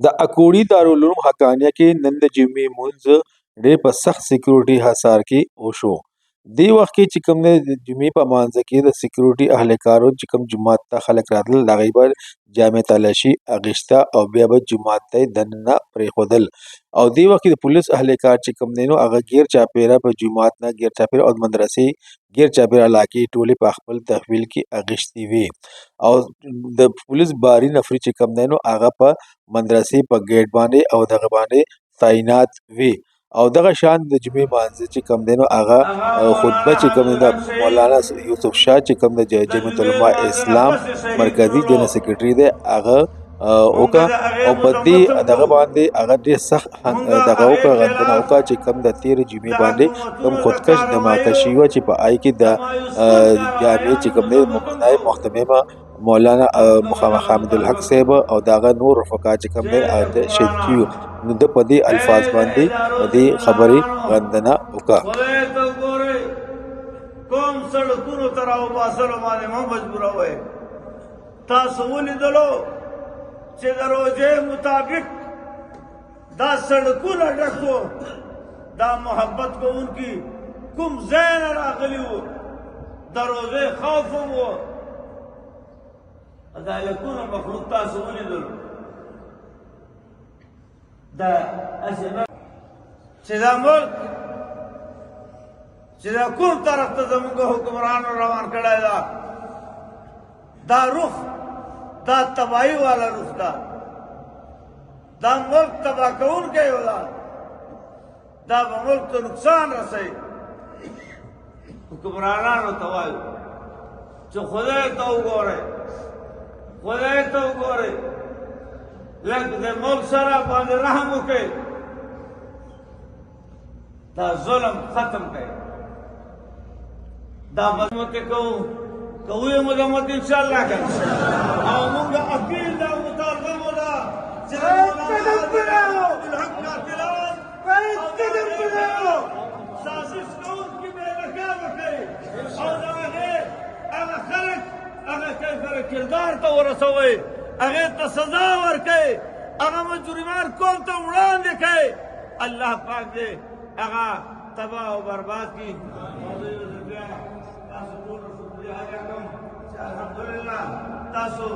د اکوړي دارالعلوم حقانیه کې نن د جمعې مونځ ډېر په سخت سکیورټي حصار کې وشو. دې وخت کې چې کوم د جمعې په مانځه کې د سکیورټي اهلکارو چې کوم جومات ته خلک راتلل د هغوی به جامې تلاشي اخیسته او بیا به جومات ته یې دننه پرېښودل. او دې وخت کې د پولیس اهلکار چې کوم دی نو هغه ګیر چاپېره په جومات نه ګیر چاپېره او د مدرسې ګیر چاپېره علاقې ټولې په خپل تحویل کې اخیستې وې. او د پولیس باري نفري چې کوم دی نو هغه په مدرسې په ګیټ باندې او دغه باندې تعینات وي. او دغه شان د جمعې مانځه چې کوم دی نو هغه خطبه چې کوم دی د مولانا یوسف شاه چې کوم د جمعیت علماء اسلام مرکزي جنرال سیکرټري دی هغه وکړه او په دې دغه باندې هغه ډېر سخت دغه وکړه غندنه وکړه چې کوم د تېرې جمعې باندې کوم خودکش دماکه شوي وه چې په هغې کې د جامع چې کوم دی نایب محتممه مولانا حامد الحق صاحب او دغه نور رفقا چې کوم دی هغه شهید شوي وو. نو د په دې الفاظ باندې په دې خبرې غندنه وکړه. کوم سړکونو ته راوباسلو باندې مه مجبوروئ. تاسو ولیدلو چې د روژې مطابق دا سړکونه ډک وو، دا محبت کوونکي کوم ځای نه راغلي وو، د روژې خوف هم وو. دا هلکونه مخلوق تاسو ولیدلو دا چې دا ملک چې دا کوم طرف ته زموږ حکمرانو روان کړی دا دا رخ دا تباهي والا رخ ده، دا ملک تباه کوونکی یو ده، دا به ملک ته نقصان رسوي. حکمرانانو ته وایو چې خدای ته وګورئ، خدای ته وګورئ، لږ د ملک سره باندې رحم وکړئ، دا ظلم ختم کړئ. دا مذمت کوو یې مذمت انشاءالله کوو او موږ اپیل دا مطالبه مو ده چې بالحق قاتلان او سازش کوونکي به یې ناکامه کړئ او د هغه خلک هغه کیفره کردار ته ورسوئ، هغې ته سزا ورکئ، هغه مجرمان قوم ته وړاندې کئ. الله پاک دې هغه تباه او برباد کړي. تاسو ټول شکریه ادا کوم چې الحمدلله تاسو